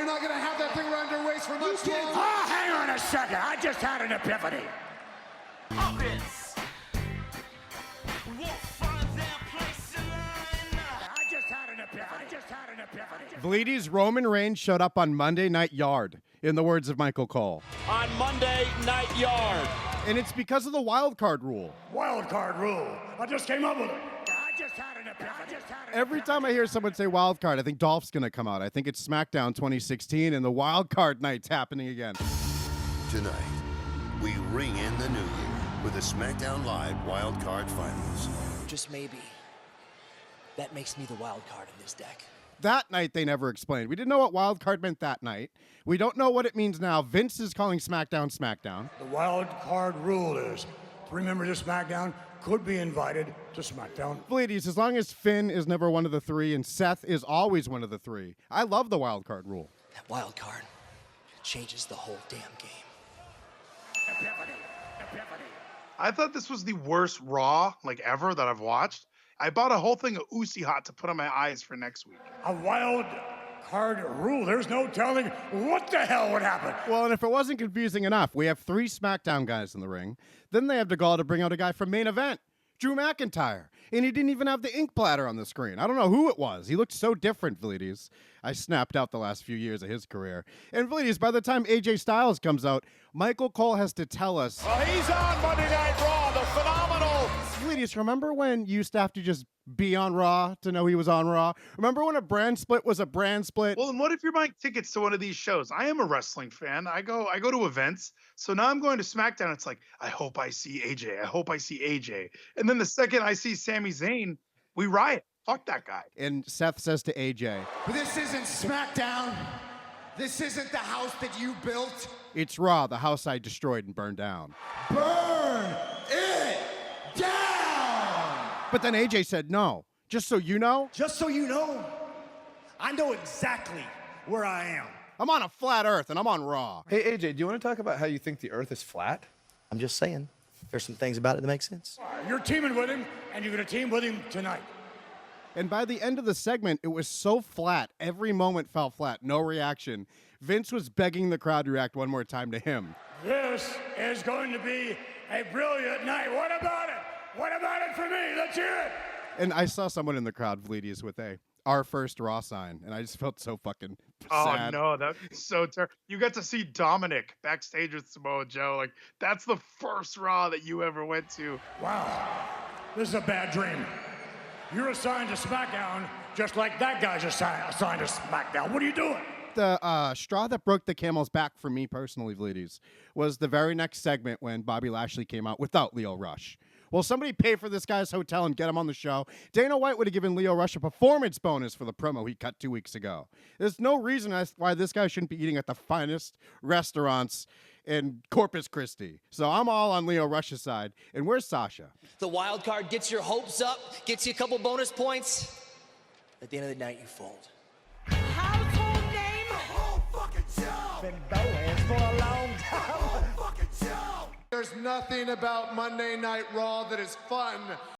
not going to have that thing around your waist for much longer. Oh, hang on a second. I just had an epiphany. Vlides, Roman Reigns showed up on Monday Night Yard, in the words of Michael Cole. On Monday Night Yard. And it's because of the wild card rule. Wild card rule. I just came up with it. Every time I hear someone say wild card, I think Dolph's going to come out. I think it's SmackDown 2016 and the wild card night's happening again. Tonight, we ring in the new year with the SmackDown Live Wild Card Finals. Just maybe, that makes me the wild card in this deck. That night, they never explained. We didn't know what wild card meant that night. We don't know what it means now. Vince is calling SmackDown SmackDown. The wild card rule is 3 members of SmackDown could be invited to SmackDown. Vlides, as long as Finn is never one of the 3 and Seth is always one of the 3, I love the wild card rule. That wild card changes the whole damn game. I thought this was the worst Raw ever that I've watched. I bought a whole thing of Uzi Hot to put on my eyes for next week. A wild card rule. There's no telling what the hell would happen. Well, and if it wasn't confusing enough, we have 3 SmackDown guys in the ring. Then they have the gall to bring out a guy from Main Event, Drew McIntyre. And he didn't even have the ink platter on the screen. I don't know who it was. He looked so different, Vlides. I snapped out the last few years of his career. And Vlides, by the time AJ Styles comes out, Michael Cole has to tell us. Well, he's on Monday Night Raw, the phenomenal. Vlides, remember when you used to have to just be on Raw to know he was on Raw? Remember when a brand split was a brand split? Well, and what if you're buying tickets to one of these shows? I am a wrestling fan. I go to events. So now I'm going to SmackDown. It's like, I hope I see AJ. I hope I see AJ. And then the second I see Sami Zayn, we riot. Fuck that guy. And Seth says to AJ, But this isn't SmackDown. This isn't the house that you built. it's Raw, the house I destroyed and burned down. Burn it down. But then AJ said, no, just so you know, Just so you know, I know exactly where I am. I'm on a flat earth and I'm on Raw. Hey, AJ, do you want to talk about how you think the Earth is flat? I'm just saying, there's some things about it that make sense. You're teaming with him, and you're going to team with him tonight. And by the end of the segment, it was so flat. Every moment fell flat, no reaction. Vince was begging the crowd to react one more time to him. This is going to be a brilliant night. What about it? What about it for me? Let's hear it. And I saw someone in the crowd, Vlides, with a "Our First Raw" sign, and I just felt so fucking sad. Oh, no, that's so terrible. You got to see Dominic backstage with Samoa Joe. That's the first Raw that you ever went to. Wow, this is a bad dream. You're assigned to SmackDown just like that guy's assigned to SmackDown. What are you doing? The straw that broke the camel's back for me personally, Vlides, was the very next segment when Bobby Lashley came out without Leo Rush. Will somebody pay for this guy's hotel and get him on the show? Dana White would have given Leo Rush a performance bonus for the promo he cut 2 weeks ago. There's no reason why this guy shouldn't be eating at the finest restaurants in Corpus Christi. So I'm all on Leo Rush's side. And where's Sasha? The wild card gets your hopes up, gets you a couple bonus points. At the end of the night, you fold. Household name. The whole fucking show. Been Boaz for a long time. The whole fucking show. There's nothing about Monday Night Raw that is fun